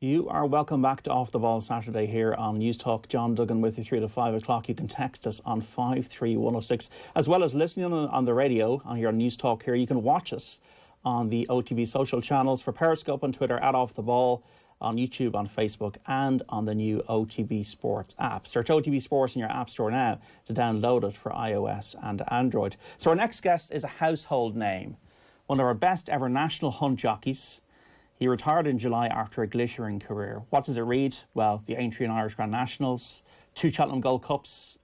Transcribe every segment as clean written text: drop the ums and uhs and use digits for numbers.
You are welcome back to Off the Ball Saturday here on News Talk. John Duggan with you 3 to 5 o'clock. You can text us on 53106, as well as listening on the radio on your News Talk here. You can watch us on the OTB social channels for Periscope on Twitter, at Off the Ball, on YouTube, on Facebook, and on the new OTB Sports app. Search OTB Sports in your app store now to download it for iOS and Android. So our next guest is a household name, one of our best ever national hunt jockeys. He retired in July after a glittering career. What does it read? Well, the Aintree and Irish Grand Nationals, 2 Cheltenham Gold Cups,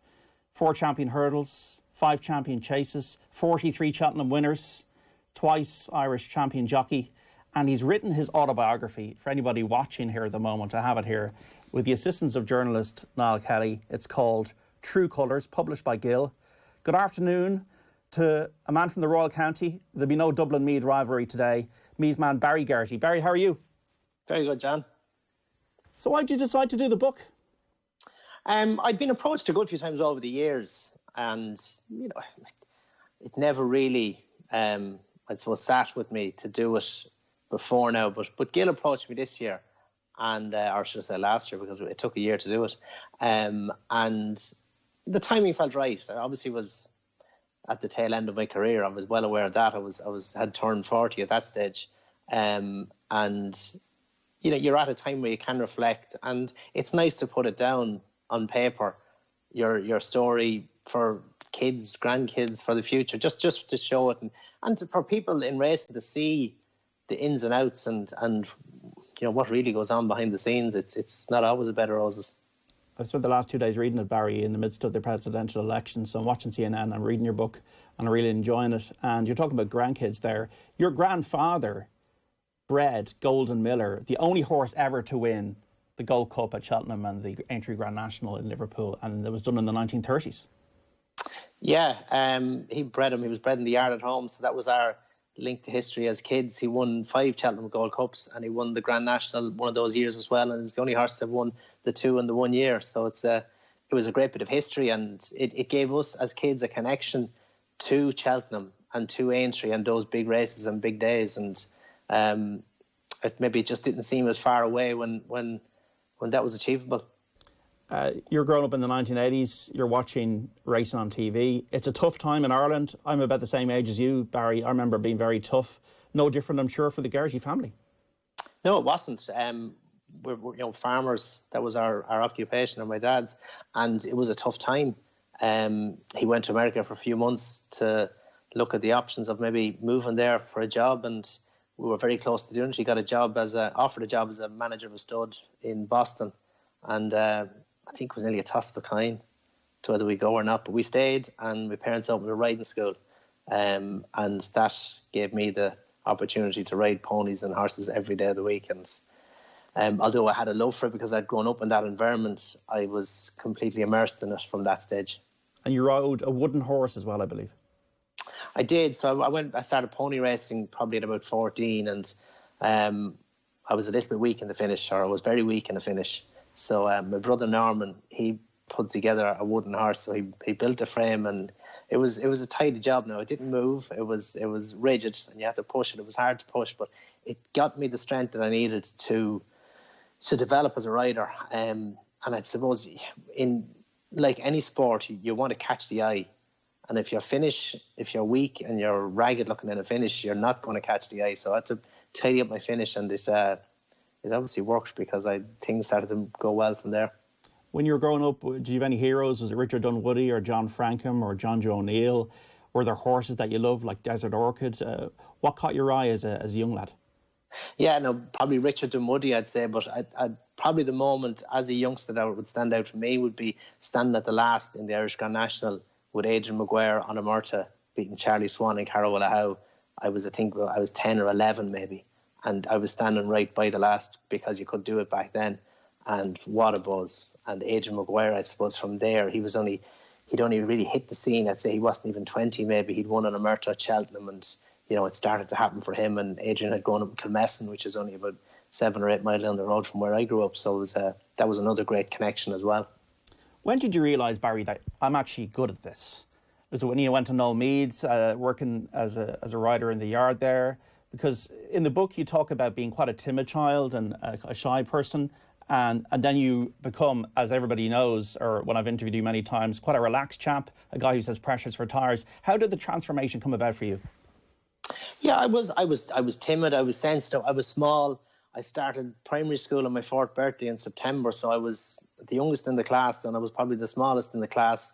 4 champion hurdles, 5 champion chases, 43 Cheltenham winners, twice Irish champion jockey. And he's written his autobiography. For anybody watching here at the moment, I have it here with the assistance of journalist Niall Kelly. It's called True Colours, published by Gill. Good afternoon to a man from the Royal County. There'll be no Dublin-Meath rivalry today. Meath man Barry Geraghty. Barry, how are you? Very good, John. So why did you decide to do the book? I'd been approached a good few times over the years, and it never really, I suppose, sat with me to do it before now. But Gill approached me this year, and or should I say last year, because it took a year to do it. And the timing felt right. I obviously was at the tail end of my career. I was well aware of that. I had turned 40 at that stage, and you're at a time where you can reflect, and it's nice to put it down on paper, your story for kids, grandkids, for the future, just to show it, and for people in racing to see the ins and outs and what really goes on behind the scenes. It's not always a bed of roses. I spent the last 2 days reading it, Barry, in the midst of the presidential election. So I'm watching CNN, I'm reading your book, and I'm really enjoying it. And you're talking about grandkids there. Your grandfather bred Golden Miller, the only horse ever to win the Gold Cup at Cheltenham and the Aintree Grand National in Liverpool, and it was done in the 1930s. Yeah, he bred him. He was bred in the yard at home, so that was our link to history as kids. He won 5 Cheltenham Gold Cups, and he won the Grand National one of those years as well, and it's the only horse that won the 2 in the 1 year. So it was a great bit of history, and it gave us as kids a connection to Cheltenham and to Aintree and those big races and big days, and it just didn't seem as far away when that was achievable. You're growing up in the 1980s, you're watching racing on TV. It's a tough time in Ireland. I'm about the same age as you, Barry. I remember being very tough. No different, I'm sure, for the Geraghty family. No, it wasn't. We're farmers. That was our occupation, and my dad's. And it was a tough time. He went to America for a few months to look at the options of maybe moving there for a job, and we were very close to doing it. He got offered a job as a manager of a stud in Boston, and I think it was nearly a toss of a coin to whether we go or not, but we stayed, and my parents opened a riding school, and that gave me the opportunity to ride ponies and horses every day of the week. And although I had a love for it because I'd grown up in that environment, I was completely immersed in it from that stage. And you rode a wooden horse as well, I believe. I did. So I started pony racing probably at about 14, and I was a little bit weak in the finish, or I was very weak in the finish. So my brother Norman, he put together a wooden horse. So he built a frame, and it was a tidy job. Now it didn't move. It was rigid, and you had to push it. It was hard to push, but it got me the strength that I needed to develop as a rider. And I suppose in like any sport, you want to catch the eye. And if you're weak and you're ragged looking in a finish, you're not going to catch the eye. So I had to tidy up my finish, and it obviously worked because things started to go well from there. When you were growing up, did you have any heroes? Was it Richard Dunwoody or John Frankham or John Joe O'Neill? Were there horses that you loved, like Desert Orchid? What caught your eye as a young lad? Yeah, no, probably Richard Dunwoody, I'd say. But I'd probably the moment as a youngster that would stand out for me would be standing at the last in the Irish Grand National with Adrian Maguire on a Murta, beating Charlie Swan and Carol Howe. I was 10 or 11 maybe. And I was standing right by the last because you could do it back then. And what a buzz. And Adrian Maguire, I suppose, from there, he'd only really hit the scene. I'd say he wasn't even 20 maybe. He'd won on a Murta at Cheltenham, and it started to happen for him. And Adrian had grown up in Kilmessan, which is only about 7 or 8 miles down the road from where I grew up. So that was another great connection as well. When did you realise, Barry, that I'm actually good at this? Was it when you went to Noel Meads, working as a rider in the yard there? because in the book you talk about being quite a timid child and a shy person, and then you become, as everybody knows, or when I've interviewed you many times, quite a relaxed chap, a guy who says pressures for tires. How did the transformation come about for you? Yeah, I was timid. I was sensitive. I was small. I started primary school on my 4th birthday in September, so I was the youngest in the class, and I was probably the smallest in the class.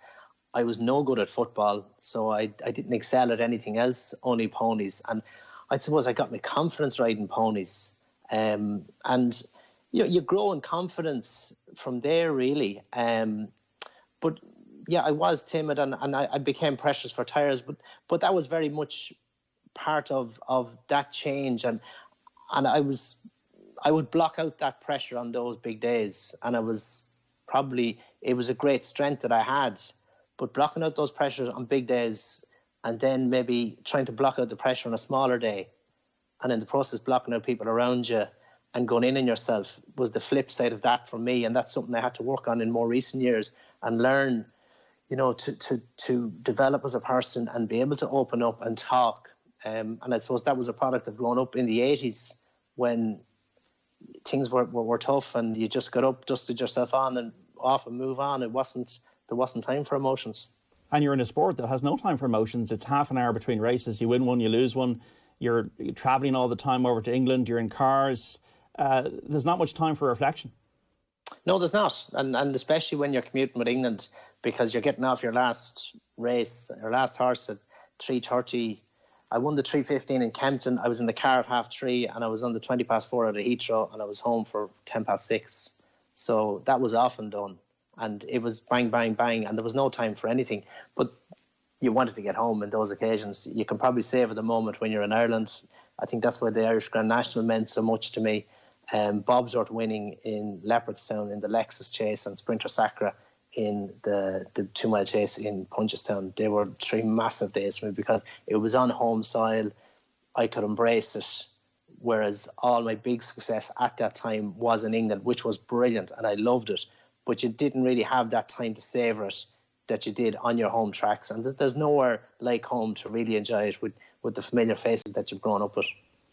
I was no good at football, so I didn't excel at anything else, only ponies. And I suppose I got my confidence riding ponies. And you grow in confidence from there, really. But yeah, I was timid, and I became precious for tires. But that was very much part of that change, and I would block out that pressure on those big days, and it was a great strength that I had. But blocking out those pressures on big days, and then maybe trying to block out the pressure on a smaller day, and in the process blocking out people around you and going in on yourself, was the flip side of that for me. And that's something I had to work on in more recent years and learn, to develop as a person and be able to open up and talk. And I suppose that was a product of growing up in the 80s when things were tough, and you just got up, dusted yourself on and off and move on. There wasn't time for emotions. And you're in a sport that has no time for emotions. It's half an hour between races. You win one, you lose one. You're travelling all the time over to England. You're in cars. There's not much time for reflection. No, there's not. And especially when you're commuting with England, because you're getting off your last race, your last horse at 3:30. I won the 3:15 in Kempton. I was in the car at 3:30, and I was on the 4:20 out of Heathrow, and I was home for 6:10. So that was often done. And it was bang, bang, bang, and there was no time for anything. But you wanted to get home in those occasions. You can probably savour the moment when you're in Ireland. I think that's why the Irish Grand National meant so much to me. Bobsworth winning in Leopardstown in the Lexus Chase, and Sprinter Sacra in the 2 mile chase in Punchestown. They were 3 massive days for me because it was on home soil. I could embrace it. Whereas all my big success at that time was in England, which was brilliant, and I loved it. But you didn't really have that time to savour it that you did on your home tracks. And there's nowhere like home to really enjoy it with the familiar faces that you've grown up with.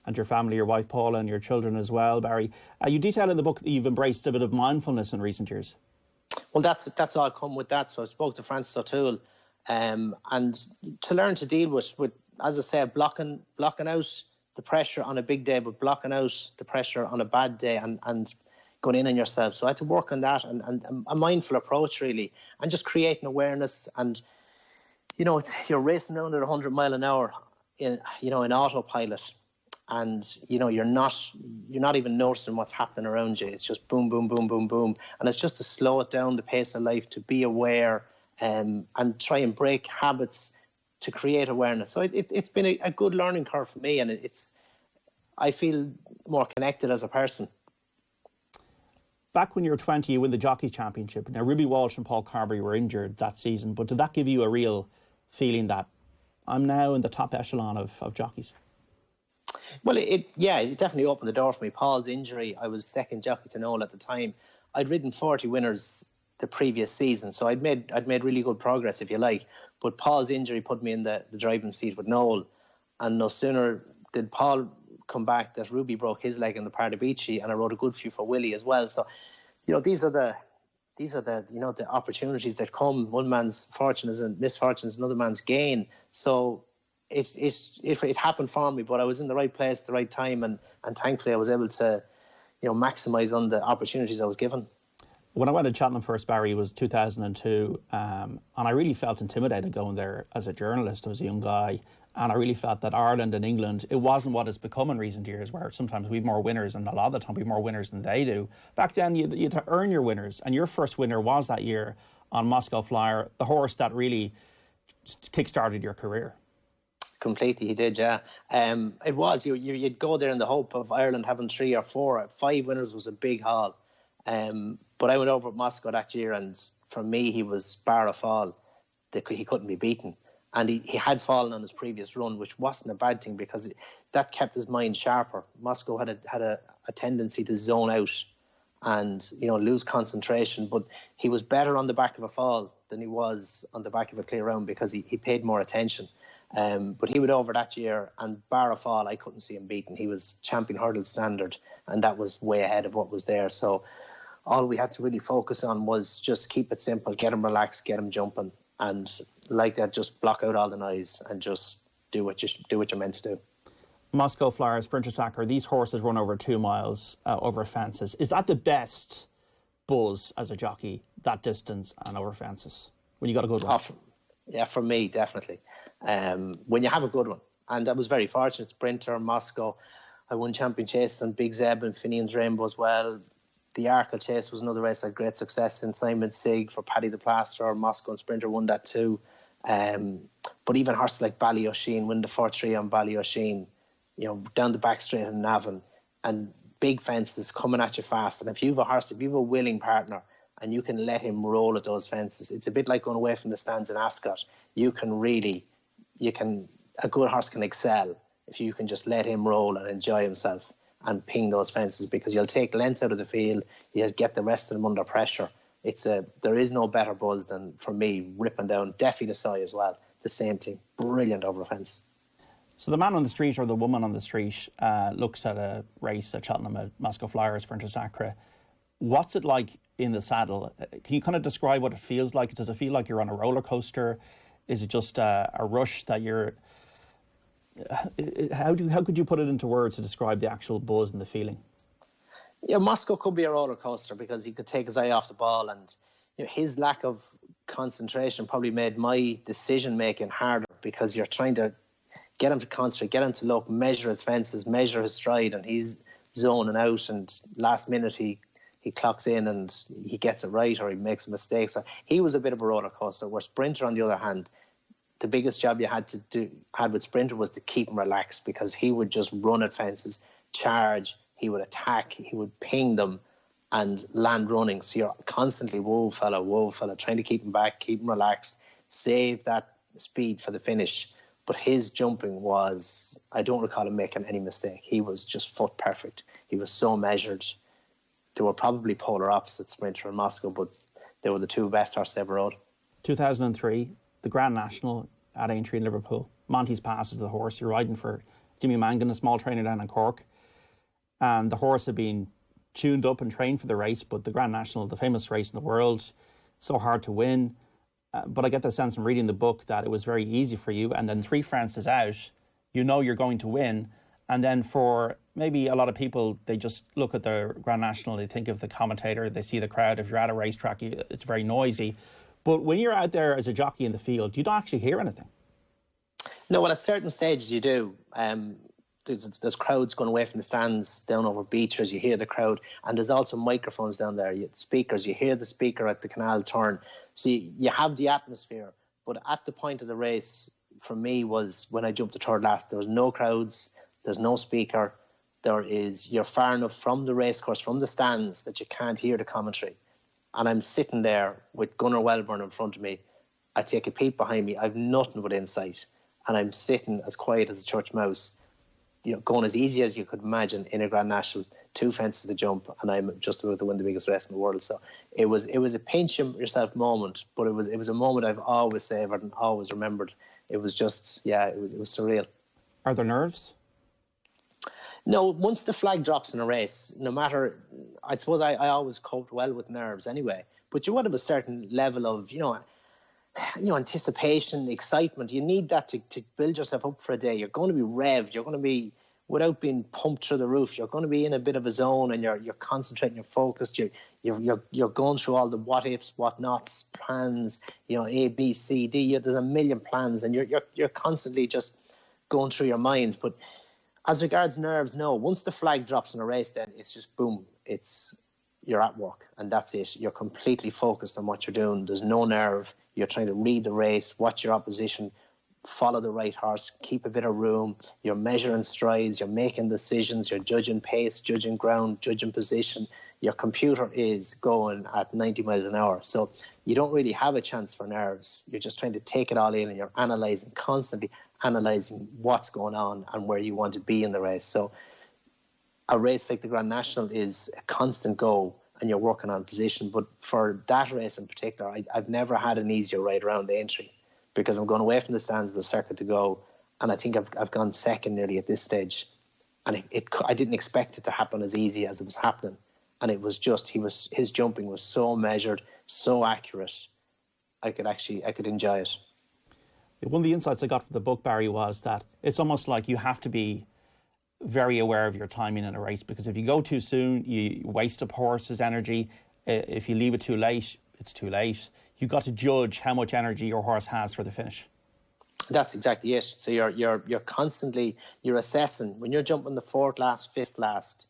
And your family, your wife Paula, and your children as well, Barry. You detail in the book that you've embraced a bit of mindfulness in recent years. Well, that's all come with that. So I spoke to Francis O'Toole, and to learn to deal with, as I say, blocking out the pressure on a big day, but blocking out the pressure on a bad day, and going in on yourself. So I had to work on that, and a mindful approach, really, and just creating awareness. And you're racing around at 100 mile an hour in autopilot, and you're not even noticing what's happening around you. It's just boom, boom, boom, boom, boom, and it's just to slow it down, the pace of life, to be aware, and try and break habits to create awareness. So it's been a good learning curve for me, and I feel more connected as a person. Back when you were 20, you win the Jockeys Championship. Now, Ruby Walsh and Paul Carberry were injured that season, but did that give you a real feeling that I'm now in the top echelon of jockeys? Well, it definitely opened the door for me. Paul's injury, I was second jockey to Noel at the time. I'd ridden 40 winners the previous season, so I'd made really good progress, if you like. But Paul's injury put me in the driving seat with Noel, and no sooner did Paul come back that Ruby broke his leg in the Pardubice, and I rode a good few for Willie as well. So, these are the opportunities that come. One man's fortune is a misfortune, is another man's gain. So it happened for me, but I was in the right place at the right time, and thankfully I was able to maximise on the opportunities I was given. When I went to Cheltenham first, Barry, it was 2002, and I really felt intimidated going there as a journalist. I was a young guy, and I really felt that Ireland and England, it wasn't what it's become in recent years, where sometimes we have more winners, and a lot of the time we have more winners than they do. Back then, you had to earn your winners, and your first winner was that year on Moscow Flyer, the horse that really kick-started your career. Completely, he did, yeah. It was, you'd go there in the hope of Ireland having 3 or 4. 5 winners was a big haul. But I went over at Moscow that year, and for me, he was bar a fall. He couldn't be beaten. And he had fallen on his previous run, which wasn't a bad thing, because that kept his mind sharper. Moscow had a tendency to zone out and lose concentration, but he was better on the back of a fall than he was on the back of a clear round because he paid more attention. But he went over that year, and bar a fall, I couldn't see him beaten. He was champion hurdle standard, and that was way ahead of what was there. So all we had to really focus on was just keep it simple, get him relaxed, get him jumping, and like that, just block out all the noise and just do what you're meant to do. Moscow Flyer, Sprinter Sacre, these horses run over 2 miles over fences. Is that the best buzz as a jockey, that distance and over fences, when you got a good one? Yeah, for me, definitely. When you have a good one. And I was very fortunate. Sprinter, Moscow. I won Champion Chase on Big Zeb and Finian's Rainbow as well. The Arkle Chase was another race I had great success in. Simon Sig for Paddy the Plaster. Moscow and Sprinter won that too. But even horses like Ballyosheen, win the 4-3 on Ballyosheen, down the back straight in Navan, and big fences coming at you fast. And if you have a horse, if you have a willing partner and you can let him roll at those fences, it's a bit like going away from the stands in Ascot. A good horse can excel if you can just let him roll and enjoy himself and ping those fences, because you'll take lengths out of the field, you'll get the rest of them under pressure. There is no better buzz than, for me, ripping down Deafy the Soy as well. The same thing, brilliant over a fence. So the man on the street or the woman on the street looks at a race at Cheltenham, a Moscow Flyer, Sprinter Sacre. What's it like in the saddle? Can you kind of describe what it feels like? Does it feel like you're on a roller coaster? Is it just a rush that you're... How could you put it into words to describe the actual buzz and the feeling? Yeah, Moscow could be a roller coaster because he could take his eye off the ball, and his lack of concentration probably made my decision making harder, because you're trying to get him to concentrate, get him to look, measure his fences, measure his stride, and he's zoning out, and last minute he clocks in and he gets it right, or he makes a mistake. So he was a bit of a roller coaster. Where Sprinter, on the other hand, the biggest job you had with Sprinter was to keep him relaxed, because he would just run at fences, charge, he would attack, he would ping them and land running. So you're constantly, whoa fella, trying to keep him back, keep him relaxed, save that speed for the finish. But his jumping was, I don't recall him making any mistake. He was just foot perfect. He was so measured. They were probably polar opposites, Sprinter and Moscow, but they were the two best horses ever rode. 2003, the Grand National at Aintree in Liverpool. Monty's Pass is the horse. You're riding for Jimmy Mangan, a small trainer down in Cork. And the horse had been tuned up and trained for the race, but the Grand National, the famous race in the world, so hard to win. But I get the sense from reading the book that it was very easy for you. And then 3 fences out, you're going to win. And then for maybe a lot of people, they just look at the Grand National, they think of the commentator, they see the crowd. If you're at a racetrack, it's very noisy. But when you're out there as a jockey in the field, you don't actually hear anything. No, well, at certain stages you do. There's crowds going away from the stands down over Beechers. You hear the crowd, and there's also microphones down there. Speakers, you hear the speaker at the canal turn. So you have the atmosphere. But at the point of the race, for me, was when I jumped to third last. There was no crowds. There's no speaker. You're far enough from the racecourse, from the stands, that you can't hear the commentary. And I'm sitting there with Gunnar Wellborn in front of me. I take a peep behind me. I've nothing but insight. And I'm sitting as quiet as a church mouse, going as easy as you could imagine in a Grand National, 2 fences to jump, and I'm just about to win the biggest race in the world. So it was a pinch yourself moment, but it was a moment I've always savoured and always remembered. It was just, it was surreal. Are there nerves? No, once the flag drops in a race, no matter, I suppose I always coped well with nerves anyway, but you would have a certain level of, anticipation, excitement. You need that to build yourself up for a day. You're going to be revved. You're going to be, without being pumped through the roof, you're going to be in a bit of a zone, and you're concentrating, you're focused. You're going through all the what ifs, what nots, plans. A, B, C, D. There's a million plans, and you're constantly just going through your mind. But as regards nerves, no. Once the flag drops in a race, then it's just boom. You're at work, and that's it. You're completely focused on what you're doing. There's no nerve. You're trying to read the race, watch your opposition, follow the right horse, keep a bit of room. You're measuring strides, you're making decisions, you're judging pace, judging ground, judging position. Your computer is going at 90 miles an hour. So you don't really have a chance for nerves. You're just trying to take it all in, and you're constantly analysing what's going on and where you want to be in the race. So a race like the Grand National is a constant go, and you're working on position. But for that race in particular, I've never had an easier ride around the entry, because I'm going away from the stands with a circuit to go, and I think I've gone second nearly at this stage. And I didn't expect it to happen as easy as it was happening. And it was just, his jumping was so measured, so accurate. I could enjoy it. One of the insights I got from the book, Barry, was that it's almost like you have to be very aware of your timing in a race, because if you go too soon, you waste a horse's energy. If you leave it too late, it's too late. You've got to judge how much energy your horse has for the finish. That's exactly it. So you're constantly, you're assessing when you're jumping the fourth last, fifth last.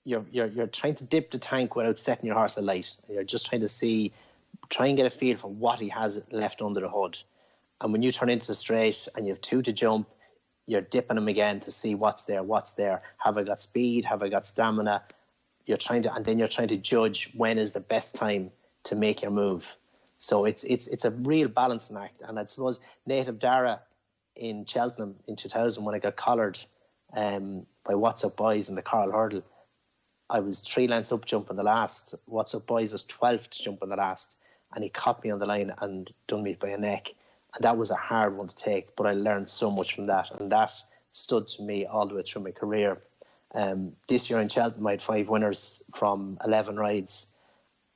You're trying to dip the tank without setting your horse alight. You're just trying to try and get a feel for what he has left under the hood. And when you turn into the straight and you have two to jump, you're dipping him again to see what's there. Have I got speed? Have I got stamina? And then you're trying to judge when is the best time to make your move. So it's a real balancing act. And I suppose Native Dara in Cheltenham in 2000, when I got collared by What's Up Boys in the Coral Hurdle, I was 3 lengths up jumping the last. What's Up Boys was 12th to jump in the last. And he caught me on the line and done me by a neck. And that was a hard one to take, but I learned so much from that. And that stood to me all the way through my career. This year in Cheltenham, I had 5 winners from 11 rides.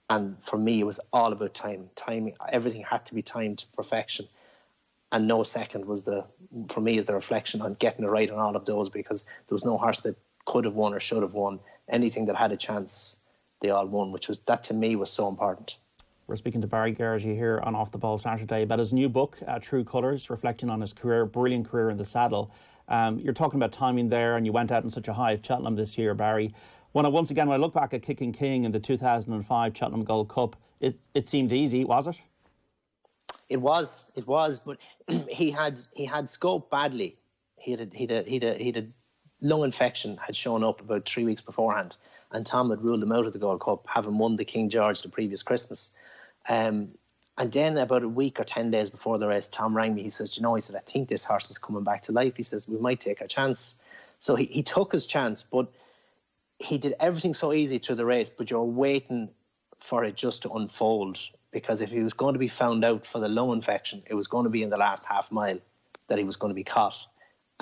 And for me, it was all about timing. Everything had to be timed to perfection. And no second for me, is the reflection on getting it right on all of those, because there was no horse that could have won or should have won. Anything that had a chance, they all won, that to me was so important. We're speaking to Barry Geraghty here on Off the Ball Saturday about his new book, True Colours, reflecting on his brilliant career in the saddle. You're talking about timing there, and you went out in such a high at Cheltenham this year, Barry. When I look back at Kicking King in the 2005 Cheltenham Gold Cup, it seemed easy, was it? It was, but he had scope badly. He had a lung infection had shown up about 3 weeks beforehand, and Tom had ruled him out of the Gold Cup, having won the King George the previous Christmas. And then about a week or 10 days before the race, Tom rang me. He says, I think this horse is coming back to life. He says, we might take our chance. So he took his chance, but he did everything so easy through the race, but you're waiting for it just to unfold, because if he was going to be found out for the lung infection, it was going to be in the last half mile that he was going to be caught.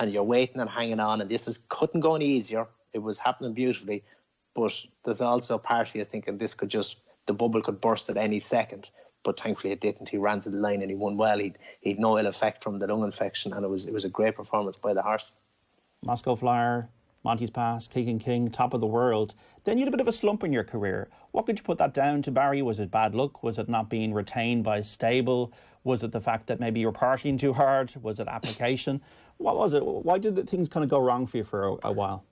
And you're waiting and hanging on, and couldn't go any easier. It was happening beautifully, but there's also a part of you thinking the bubble could burst at any second. But thankfully it didn't. He ran to the line and he won well. He'd no ill effect from the lung infection, and it was a great performance by the horse. Moscow Flyer, Monty's Pass, Kicking King, top of the world. Then you had a bit of a slump in your career. What could you put that down to, Barry? Was it bad luck? Was it not being retained by a stable? Was it the fact that maybe you were partying too hard? Was it application? What was it? Why did things kind of go wrong for you for a while?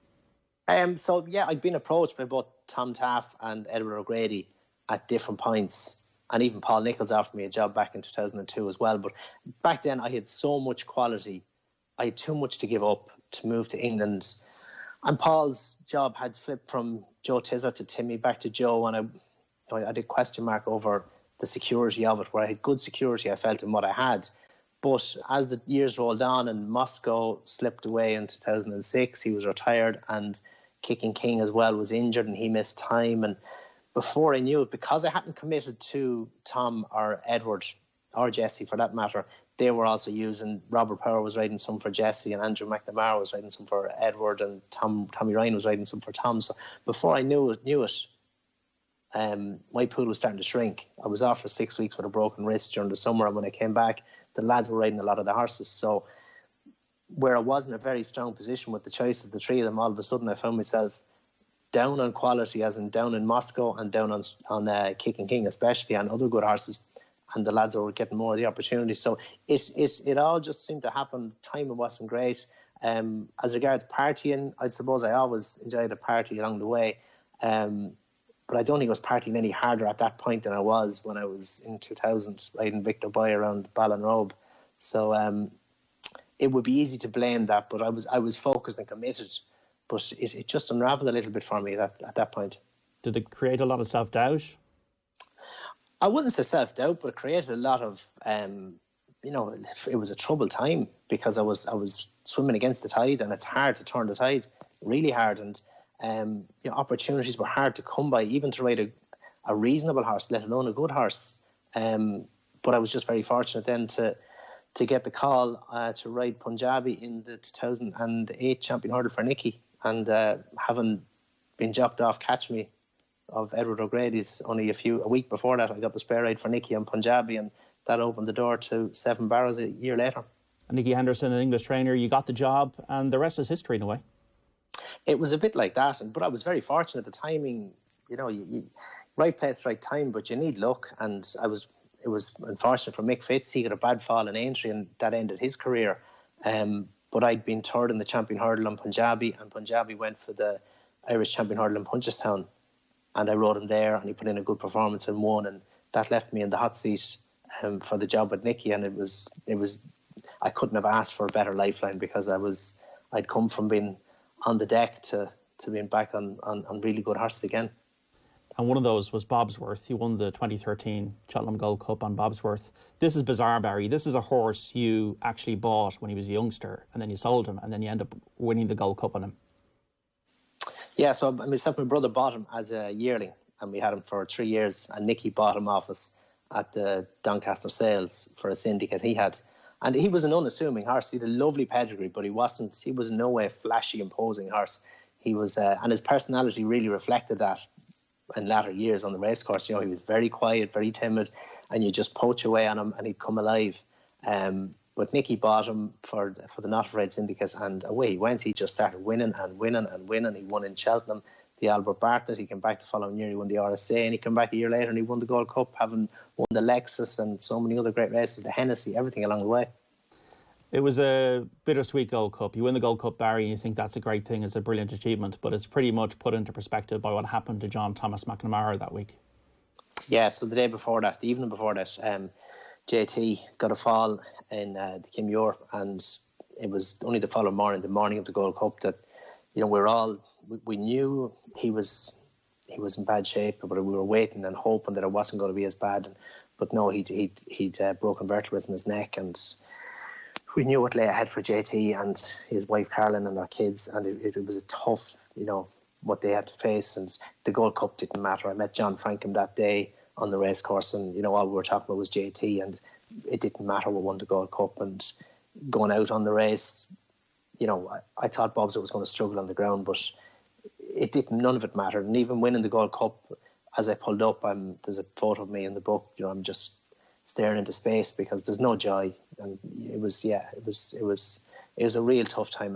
I'd been approached by both Tom Taff and Edward O'Grady at different points. And even Paul Nichols offered me a job back in 2002 as well. But back then I had so much quality. I had too much to give up to move to England. And Paul's job had flipped from Joe Tizzer to Timmy back to Joe. And I had a question mark over the security of it, where I had good security, I felt, in what I had. But as the years rolled on and Moscow slipped away in 2006, he was retired, and Kicking King as well was injured and he missed time. And before I knew it, because I hadn't committed to Tom or Edward or Jesse for that matter, they were also using, Robert Power was writing some for Jesse, and Andrew McNamara was writing some for Edward, and Tommy Ryan was writing some for Tom. So before I knew it, my pool was starting to shrink. I was off for 6 weeks with a broken wrist during the summer, and when I came back, the lads were riding a lot of the horses. So where I was in a very strong position with the choice of the three of them, all of a sudden I found myself down on quality, as in down in Moscow and down on Kicking King, especially, and other good horses, and the lads were getting more of the opportunity. So it all just seemed to happen. Timing wasn't great. As regards partying, I suppose I always enjoyed a party along the way. But I don't think I was partying any harder at that point than I was when I was in 2000 riding Victor Boy around Ballinrobe. So it would be easy to blame that, but I was focused and committed. But it just unravelled a little bit for me at that point. Did it create a lot of self-doubt? I wouldn't say self-doubt, but it created a lot of, it was a troubled time, because I was swimming against the tide, and it's hard to turn the tide, really hard. And opportunities were hard to come by, even to ride a reasonable horse, let alone a good horse. But I was just very fortunate then to get the call to ride Punjabi in the 2008 Champion Hurdle for Nicky, and having been jocked off Catch Me of Edward O'Grady's only a week before that, I got the spare ride for Nicky and Punjabi, and that opened the door to 7 Barrows a year later. And Nicky Henderson, an English trainer, you got the job, and the rest is history in a way. It was a bit like that, but I was very fortunate. The timing, you right place, right time, but you need luck, and it was unfortunate for Mick Fitz. He got a bad fall in Aintree, and that ended his career. But I'd been third in the Champion Hurdle on Punjabi, and Punjabi went for the Irish Champion Hurdle in Punchestown, and I rode him there, and he put in a good performance and won, and that left me in the hot seat for the job at Nicky, and it was I couldn't have asked for a better lifeline, because I'd come from being on the deck to being back on really good horses again. And one of those was Bobsworth. He won the 2013 Cheltenham Gold Cup on Bobsworth. This is bizarre, Barry. This is a horse you actually bought when he was a youngster, and then you sold him, and then you end up winning the Gold Cup on him. Yeah, so myself and my brother bought him as a yearling, and we had him for 3 years, and Nicky bought him off us at the Doncaster sales for a syndicate he had. And he was an unassuming horse. He had a lovely pedigree, but he was no way flashy, imposing horse. He was, and his personality really reflected that in latter years on the racecourse. He was very quiet, very timid, and you just poach away on him and he'd come alive. But Nicky bought him for the Not Afraid syndicate, and away he went. He just started winning and winning and winning. He won in Cheltenham, the Albert Bartlett. He came back the following year, he won the RSA, and he came back a year later and he won the Gold Cup, having won the Lexus and so many other great races, the Hennessy, everything along the way. It was a bittersweet Gold Cup. You win the Gold Cup, Barry, and you think that's a great thing, it's a brilliant achievement, but it's pretty much put into perspective by what happened to John Thomas McNamara that week. Yeah, so the evening before that, JT got a fall in the Kimure, and it was only the following morning, the morning of the Gold Cup, that we knew he was in bad shape, but we were waiting and hoping that it wasn't going to be as bad. But no, he'd broken vertebrae in his neck, and we knew what lay ahead for JT and his wife Carolyn and their kids, and it was a tough, what they had to face. And the Gold Cup didn't matter. I met John Frankham that day on the racecourse, and all we were talking about was JT, and it didn't matter what won the Gold Cup. And going out on the race, I thought Bobs was going to struggle on the ground, but it didn't. None of it mattered. And even winning the Gold Cup, as I pulled up, there's a photo of me in the book. I'm just staring into space because there's no joy, and it was a real tough time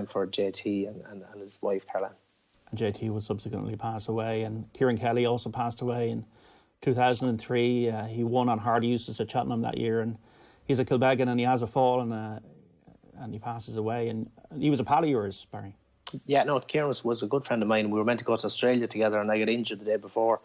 for JT and his wife Caroline. And JT would subsequently pass away, and Kieran Kelly also passed away in 2003. He won on hard uses at Cheltenham that year, and he's a Kilbeggan, and he has a fall, and he passes away. And he was a pal of yours, Barry. Yeah, no, Kieran was a good friend of mine. We were meant to go to Australia together, and I got injured the day before.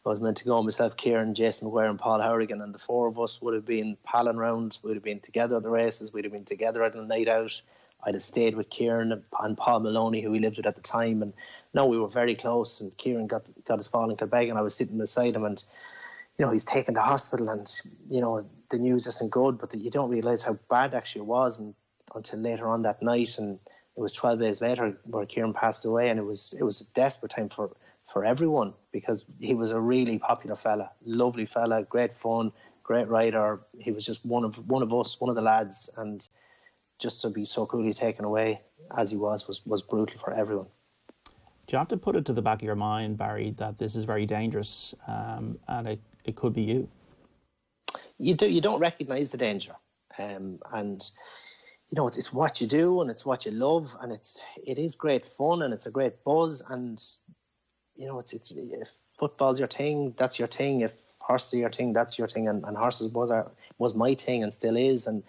I was meant to go, myself, Kieran, Jason McGuire and Paul Hourigan, and the four of us would have been palling round. We'd have been together at the races. We'd have been together at a night out. I'd have stayed with Kieran and Paul Maloney, who he lived with at the time. And no, we were very close. And Kieran got his fall in Kilbeggan, and I was sitting beside him, and he's taken to hospital, and the news isn't good, but you don't realise how bad actually it was until later on that night. And it was 12 days later where Kieran passed away, and it was a desperate time for everyone, because he was a really popular fella, lovely fella, great fun, great rider. He was just one of us, one of the lads, and just to be so cruelly taken away as he was brutal for everyone. Do you have to put it to the back of your mind, Barry, that this is very dangerous, and it could be you? You do. You don't recognise the danger, and it's what you do, and it's what you love, and it is great fun, and it's a great buzz, and it's if football's your thing, that's your thing. If horses are your thing, that's your thing. And horses was my thing and still is. And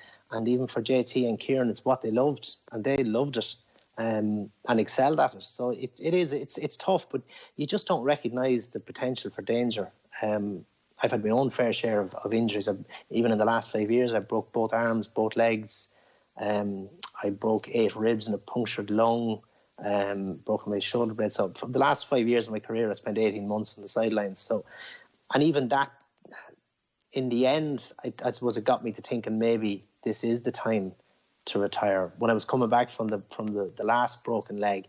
even for JT and Kieran, it's what they loved, and they loved it and excelled at it. So it's tough, but you just don't recognise the potential for danger. I've had my own fair share of injuries. Even in the last 5 years, I broke both arms, both legs. I broke 8 ribs and a punctured lung. Broken my shoulder blade. So for the last 5 years of my career, I spent 18 months on the sidelines. So, and even that, in the end, I suppose it got me to thinking maybe this is the time to retire. When I was coming back from the last broken leg,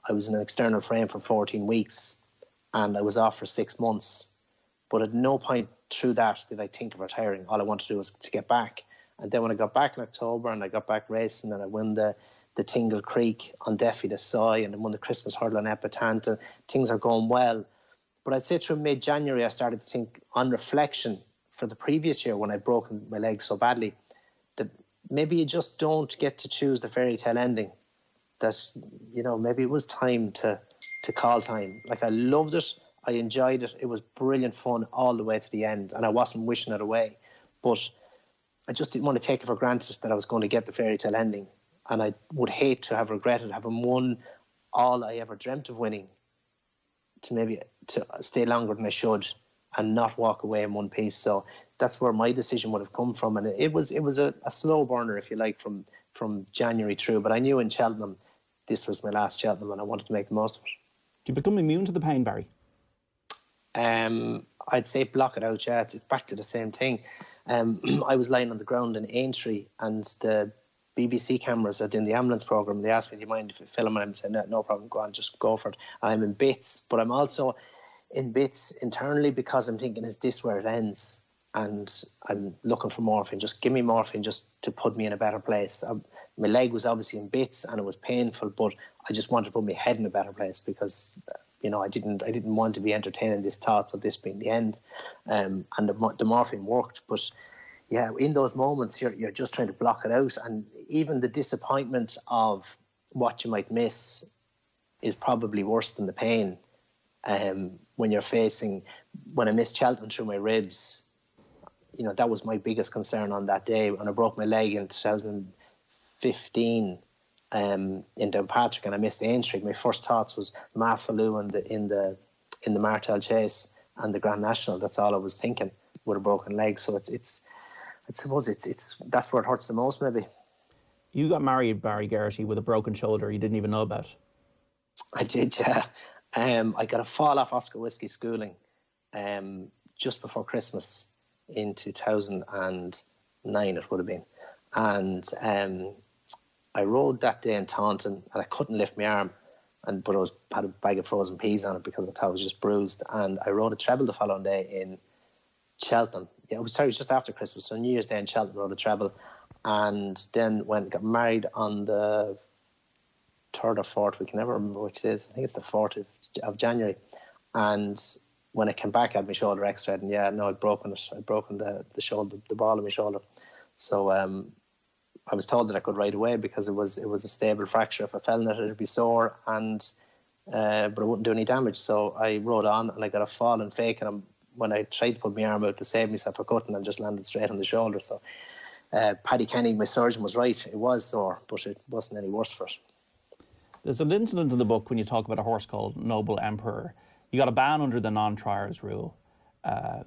I was in an external frame for 14 weeks and I was off for 6 months. But at no point through that did I think of retiring. All I wanted to do was to get back. And then when I got back in October and I got back racing and I won the Tingle Creek on Deafy the Soy and I won the Christmas Hurdle on Epitant, and things are going well. But I'd say through mid-January I started to think, on reflection, for the previous year when I'd broken my leg so badly, that maybe you just don't get to choose the fairy tale ending. That, you know, maybe it was time to call time. Like, I loved it. I enjoyed it. It was brilliant fun all the way to the end, and I wasn't wishing it away. But I just didn't want to take it for granted that I was going to get the fairy tale ending. And I would hate to have regretted having won all I ever dreamt of winning, to stay longer than I should and not walk away in one piece. So that's where my decision would have come from. And it was a slow burner, if you like, from January through. But I knew in Cheltenham, this was my last Cheltenham and I wanted to make the most of it. Do you become immune to the pain, Barry? I'd say block it out, yeah. It's back to the same thing. I was lying on the ground in Aintree and the BBC cameras are doing the ambulance programme. They asked me, do you mind if I film? And I'm saying, no problem, go on, just go for it. And I'm in bits, but I'm also in bits internally because I'm thinking, is this where it ends? And I'm looking for morphine. Just give me morphine just to put me in a better place. My leg was obviously in bits and it was painful, but I just wanted to put my head in a better place because, you know, I didn't want to be entertaining these thoughts of this being the end. And the morphine worked, but yeah, in those moments, you're just trying to block it out. And even the disappointment of what you might miss is probably worse than the pain. When I missed Cheltenham through my ribs, you know, that was my biggest concern on that day. When I broke my leg in 2015 in Downpatrick and I missed Aintree, my first thoughts was Maffaloo in the Martel Chase and the Grand National. That's all I was thinking with a broken leg. So I suppose that's where it hurts the most, maybe. You got married, Barry Geraghty, with a broken shoulder you didn't even know about. I did, yeah. I got a fall off Oscar Whiskey schooling just before Christmas in 2009, it would have been. And I rode that day in Taunton and I couldn't lift my arm, but I had a bag of frozen peas on it because I thought it was just bruised. And I rode a treble the following day in Cheltenham. Yeah, it was just after Christmas, so New Year's Day in Cheltenham, rode a treble, and then got married on the 3rd or 4th week, I never remember which it is. I think it's the 4th of January. And when I came back, I had my shoulder x-rayed, and I'd broken it. I'd broken the shoulder, the ball of my shoulder. So I was told that I could ride away because it was a stable fracture. If I fell in it, it'd be sore, but it wouldn't do any damage. So I rode on, and I got a fall and fake, and when I tried to put my arm out to save myself, I couldn't, and just landed straight on the shoulder. So Paddy Kenny, my surgeon, was right. It was sore, but it wasn't any worse for it. There's an incident in the book when you talk about a horse called Noble Emperor. You got a ban under the non-triers rule.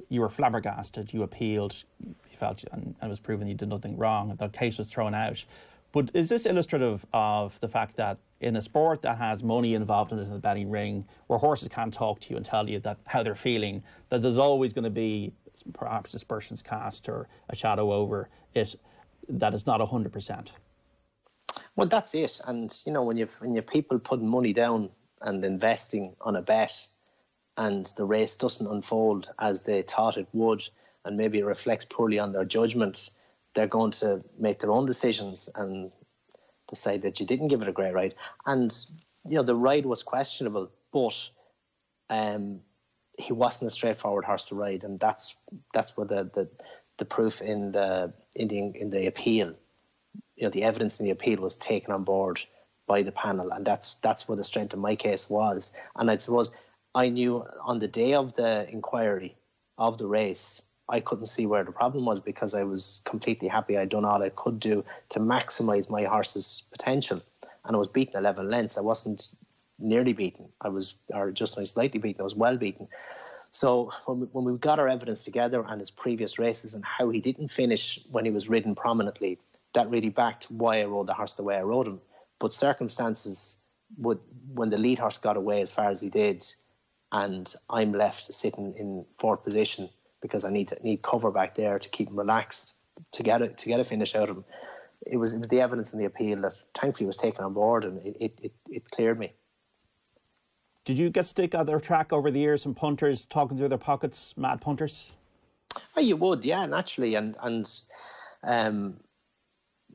You were flabbergasted. You appealed. You felt, and it was proven you did nothing wrong. The case was thrown out. But is this illustrative of the fact that in a sport that has money involved in it, in the betting ring, where horses can't talk to you and tell you that how they're feeling, that there's always going to be perhaps aspersions cast or a shadow over it, that it's not 100%? Well, that's it. And, you know, when you've people putting money down and investing on a bet and the race doesn't unfold as they thought it would, and maybe it reflects poorly on their judgment, they're going to make their own decisions and decide that you didn't give it a great ride. And, you know, the ride was questionable, but he wasn't a straightforward horse to ride, and that's where the proof in the appeal, you know, the evidence in the appeal was taken on board by the panel, and that's where the strength of my case was. And I suppose I knew on the day of the inquiry of the race, I couldn't see where the problem was because I was completely happy. I'd done all I could do to maximise my horse's potential, and I was beaten 11 lengths. I wasn't nearly beaten. Or just only slightly beaten. I was well beaten. So when we got our evidence together and his previous races and how he didn't finish when he was ridden prominently, that really backed why I rode the horse the way I rode him. But circumstances when the lead horse got away as far as he did, and I'm left sitting in fourth position because I need cover back there to keep him relaxed to get a finish out of him. It was the evidence in the appeal that thankfully was taken on board, and it cleared me. Did you get stick at their track over the years from punters talking through their pockets, mad punters? Oh, you would, yeah, naturally, and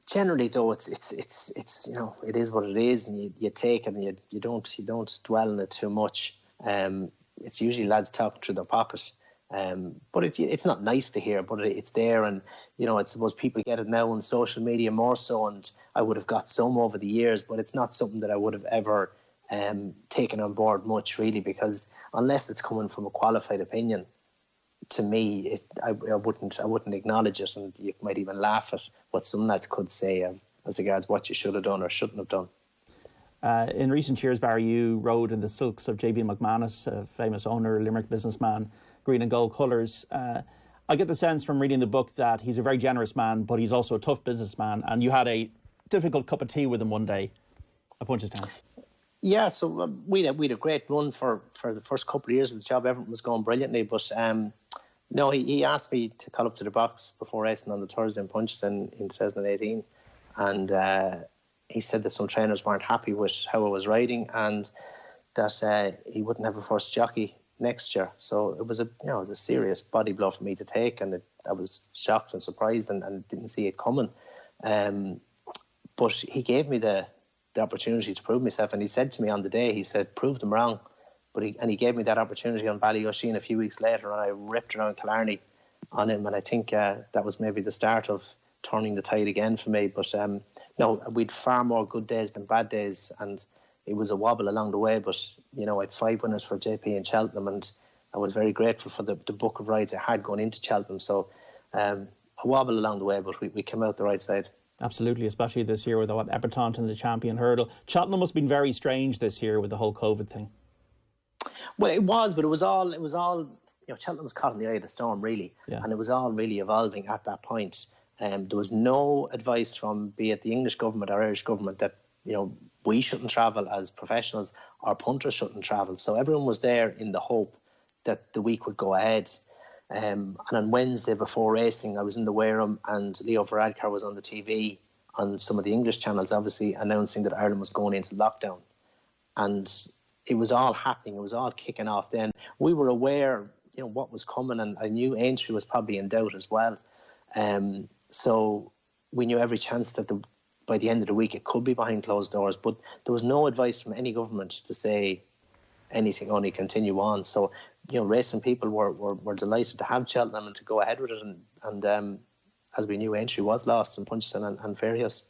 generally though it's it is what it is, and you take it, and you don't dwell on it too much. It's usually lads talking through their pocket, but it's not nice to hear, but it's there, and I suppose people get it now on social media more so, and I would have got some over the years, but it's not something that I would have ever taken on board much, really, because unless it's coming from a qualified opinion, to me, I wouldn't acknowledge it, and you might even laugh at what some lads could say as regards what you should have done or shouldn't have done. In recent years, Barry, you rode in the silks of J.B. McManus, a famous owner, Limerick businessman, green and gold colours. I get the sense from reading the book that he's a very generous man, but he's also a tough businessman, and you had a difficult cup of tea with him one day at Punchestown. Yeah, so we had a great run for the first couple of years of the job. Everything was going brilliantly, but no, he asked me to call up to the box before racing on the Thursday in Punchestown in 2018, and he said that some trainers weren't happy with how I was riding, and that he wouldn't have a first jockey next year. So it was a serious body blow for me to take, and I was shocked and surprised and didn't see it coming. But he gave me the opportunity to prove myself, and he said to me on the day, he said, prove them wrong. But he gave me that opportunity on Ballyosheen a few weeks later, and I ripped around Killarney on him, and I think that was maybe the start of turning the tide again for me. But no, we'd far more good days than bad days, and it was a wobble along the way, but I had 5 winners for JP in Cheltenham, and I was very grateful for the book of rides I had going into Cheltenham. So a wobble along the way, but we came out the right side. Absolutely, especially this year with Epperton and the champion hurdle. Cheltenham must have been very strange this year with the whole COVID thing. Well, it was, but it was all Cheltenham was caught in the eye of the storm, really, and it was all really evolving at that point. There was no advice from, be it the English government or Irish government, that we shouldn't travel as professionals, or punters shouldn't travel. So everyone was there in the hope that the week would go ahead. And on Wednesday before racing, I was in the Wareham, and Leo Varadkar was on the TV on some of the English channels, obviously announcing that Ireland was going into lockdown. And it was all happening. It was all kicking off then. We were aware, what was coming, and I knew Aintree was probably in doubt as well. So we knew every chance that by the end of the week it could be behind closed doors, but there was no advice from any government to say anything, only continue on. So racing people were delighted to have Cheltenham and to go ahead with it, and as we knew, Aintree was lost in Punchestown and Fairhill.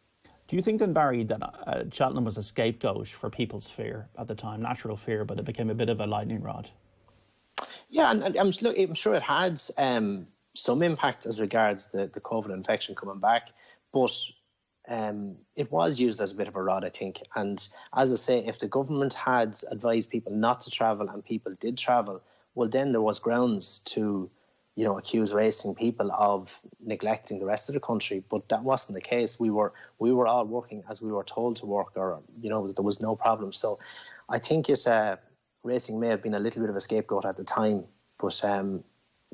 Do you think then, Barry, that Cheltenham was a scapegoat for people's fear at the time, natural fear, but it became a bit of a lightning rod? Yeah, and I'm sure it had some impact as regards the COVID infection coming back, but it was used as a bit of a rod, I think. And as I say, if the government had advised people not to travel and people did travel, well, then there was grounds to, accuse racing people of neglecting the rest of the country. But that wasn't the case. We were all working as we were told to work, or, there was no problem. So I think racing may have been a little bit of a scapegoat at the time, but,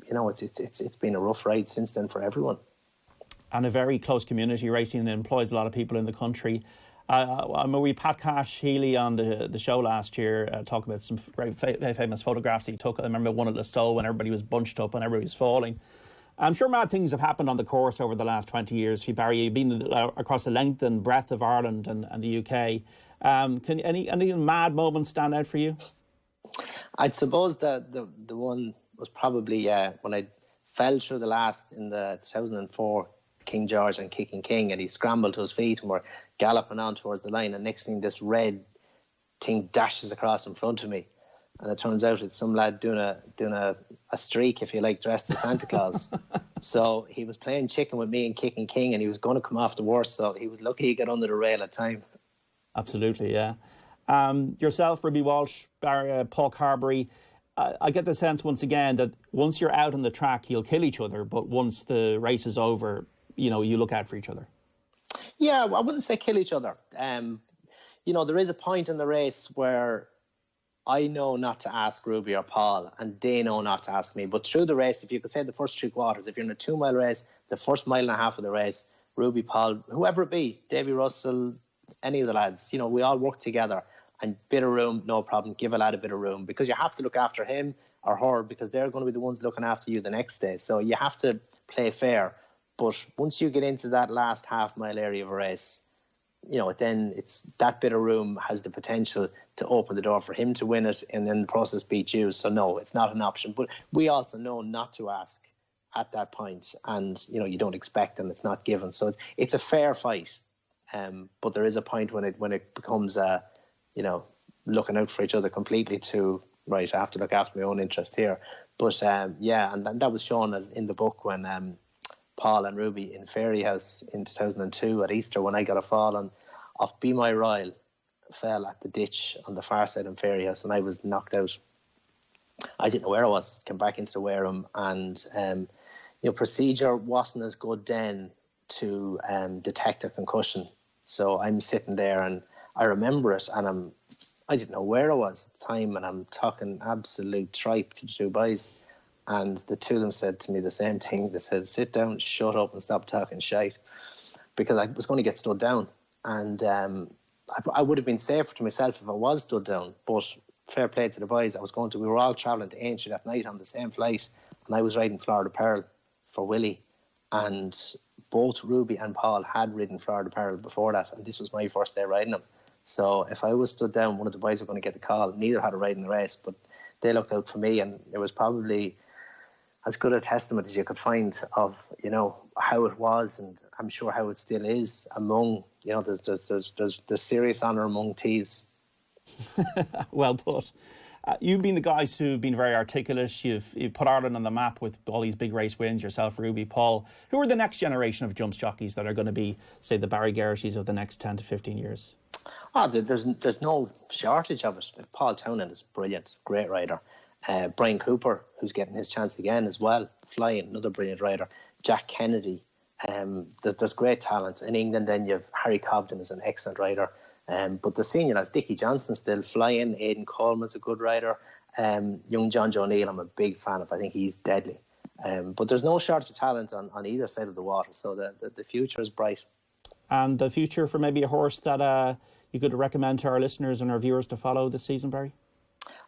it's been a rough ride since then for everyone. And a very close community. Racing employs a lot of people in the country. We Pat Cash Healy on the show last year, talking about some very famous photographs he took. I remember one at Listow when everybody was bunched up and everybody was falling. I'm sure mad things have happened on the course over the last 20 years. For Barry, you've been across the length and breadth of Ireland and the UK. Can any mad moments stand out for you? I'd suppose that the one was probably when I fell through the last in the 2004 King George and Kicking King, and he scrambled to his feet and we're galloping on towards the line, and next thing this red thing dashes across in front of me, and it turns out it's some lad doing a streak, if you like, dressed as Santa Claus. So he was playing chicken with me and Kicking King, and he was going to come off the worst, so he was lucky he got under the rail at time. Absolutely, yeah. Yourself, Ruby Walsh, Barry, Paul Carberry, I get the sense once again that once you're out on the track, you'll kill each other, but once the race is over, you look out for each other. Yeah, I wouldn't say kill each other. There is a point in the race where I know not to ask Ruby or Paul, and they know not to ask me. But through the race, if you could say the first 3 quarters, if you're in a 2 mile race, the first mile and a half of the race, Ruby, Paul, whoever it be, Davy Russell, any of the lads, we all work together And bit of room, no problem. Give a lad a bit of room, because you have to look after him or her, because they're going to be the ones looking after you the next day. So you have to play fair. But once you get into that last half mile area of a race, then it's that bit of room has the potential to open the door for him to win it and then the process beat you. So no, it's not an option. But we also know not to ask at that point, and you don't expect, and it's not given. So it's a fair fight. But there is a point when it becomes looking out for each other completely to, right, I have to look after my own interest here. But and that was shown as in the book when Paul and Ruby in Fairyhouse in 2002 at Easter, when I got a fall on off Be My Royal, fell at the ditch on the far side in Fairyhouse, and I was knocked out. I didn't know where I was, came back into the Wareham, and procedure wasn't as good then to detect a concussion. So I'm sitting there and I remember it, and I didn't know where I was at the time, and I'm talking absolute tripe to the two boys, and the two of them said to me the same thing. They said, sit down, shut up and stop talking shite, because I was going to get stood down, and I would have been safer to myself if I was stood down, but fair play to the boys. We were all travelling to Aintree that night on the same flight, and I was riding Florida Pearl for Willie, and both Ruby and Paul had ridden Florida Pearl before that, and this was my first day riding them. So if I was stood down, one of the boys were going to get the call. Neither had a ride in the race, but they looked out for me, and it was probably as good a testament as you could find of how it was, and I'm sure how it still is among there's serious honour among thieves. Well put. You've been the guys who've been very articulate. You've put Ireland on the map with all these big race wins, yourself, Ruby, Paul. Who are the next generation of jumps jockeys that are going to be, say, the Barry Geraghty's of the next 10 to 15 years? There's no shortage of it. Paul Townend is brilliant, great rider. Brian Cooper, who's getting his chance again as well, flying, another brilliant rider. Jack Kennedy. There's great talent. In England, then you have Harry Cobden is an excellent rider. But the senior lads, Dickie Johnson still flying, Aidan Coleman's a good rider. Young John O'Neill, I'm a big fan of. I think he's deadly. But there's no shortage of talent on either side of the water, so the future is bright. And the future for maybe a horse that you could recommend to our listeners and our viewers to follow this season, Barry?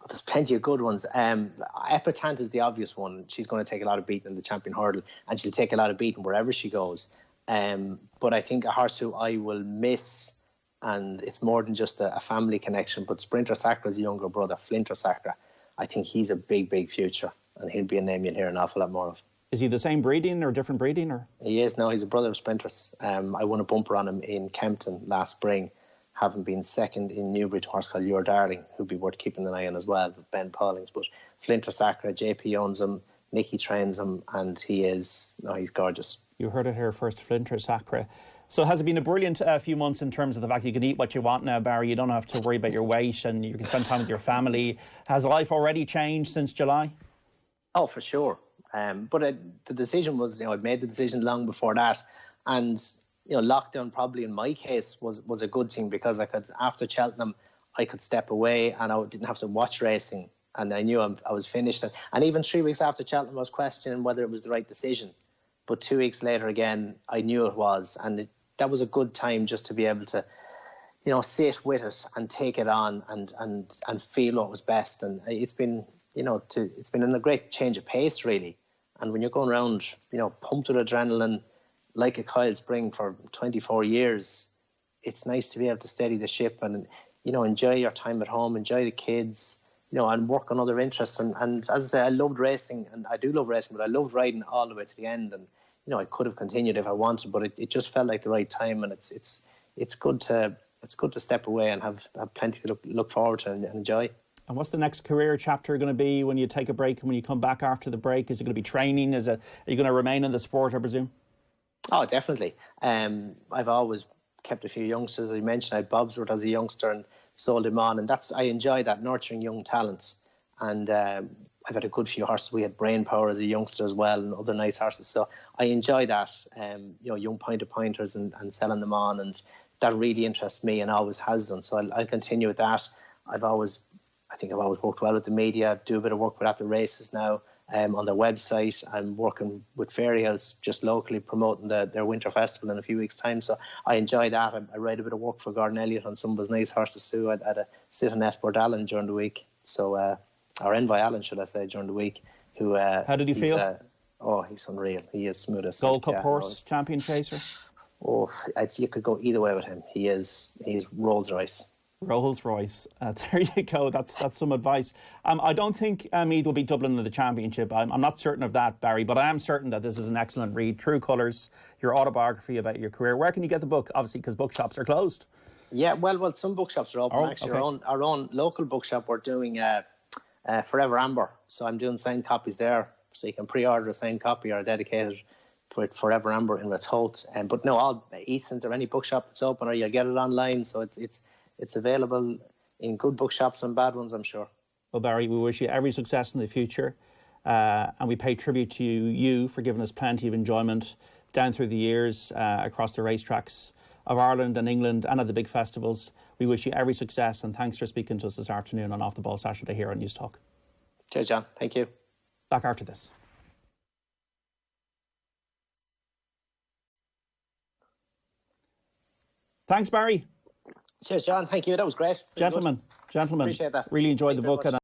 There's plenty of good ones. Epitant is the obvious one. She's going to take a lot of beating in the Champion Hurdle, and she'll take a lot of beating wherever she goes. But I think a horse who I will miss, and it's more than just a family connection, but Sprinter Sacra's younger brother, Flinter Sacra, I think he's a big, big future, and he'll be a name you'll hear an awful lot more of. Is he the same breeding or different breeding? Or He is, no, he's a brother of Sprinters. I won a bumper on him in Kempton last spring, having been second in Newbury to a horse called Your Darling, who'd be worth keeping an eye on as well, with Ben Paulings. But Flinter Sacra, JP owns him, Nicky trains him, and he's gorgeous. You heard it here first, Flinter Sacra. So has it been a brilliant few months in terms of the fact you can eat what you want now, Barry? You don't have to worry about your weight, and you can spend time with your family. Has life already changed since July? Oh, for sure. But the decision was, I'd made the decision long before that. And, lockdown probably in my case was a good thing, because I could, after Cheltenham, I could step away and I didn't have to watch racing. And I knew I was finished. And even 3 weeks after Cheltenham, I was questioning whether it was the right decision. But 2 weeks later again, I knew it was. And that was a good time just to be able to, sit with it and take it on and feel what was best. And it's been, it's been a great change of pace, really. And when you're going around, pumped with adrenaline, like a coiled spring for 24 years, it's nice to be able to steady the ship and, enjoy your time at home, enjoy the kids, and work on other interests. And as I say, I loved racing, and I do love racing, but I loved riding all the way to the end. And, I could have continued if I wanted, but it just felt like the right time. And it's good to step away and have plenty to look forward to and enjoy. And what's the next career chapter going to be when you take a break and when you come back after the break? Is it going to be training? Are you going to remain in the sport, I presume? Oh, definitely. I've always kept a few youngsters. I mentioned I had Bobsworth as a youngster and sold him on, and I enjoy that, nurturing young talents. And I've had a good few horses. We had Brain Power as a youngster as well, and other nice horses. So I enjoy that, young pointers and selling them on, and that really interests me and always has done. So I'll continue with that. I think I've always worked well with the media, do a bit of work with at the races now, on their website. I'm working with Fairyhouse just locally promoting their winter festival in a few weeks' time. So I enjoy that. I write a bit of work for Gordon Elliott on some of his nice horses too. I had a sit in Esport Allen during the week. So, or Envoy Allen, should I say, during the week. How did he feel? He's unreal. He is smooth as Gold Cup horse, champion chaser. You could go either way with him. He's Rolls Royce. Rolls Royce. There you go. That's some advice. I don't think Meath will be Dublin in the championship. I'm not certain of that, Barry, but I am certain that this is an excellent read. True Colours, your autobiography about your career. Where can you get the book? Obviously, because bookshops are closed. Yeah, well, some bookshops are open. Actually, okay. Our own local bookshop, we're doing Forever Amber. So I'm doing signed copies there. So you can pre-order a signed copy or dedicated for Forever Amber in Rathholt. But no, all Easton's or any bookshop that's open, or you'll get it online. So it's available in good bookshops and bad ones, I'm sure. Well, Barry, we wish you every success in the future. And we pay tribute to you for giving us plenty of enjoyment down through the years across the racetracks of Ireland and England and at the big festivals. We wish you every success, and thanks for speaking to us this afternoon on Off the Ball Saturday here on News Talk. Cheers, John. Thank you. Back after this. Thanks, Barry. Cheers, John. Thank you. That was great. Gentlemen, appreciate that. Really enjoyed the book.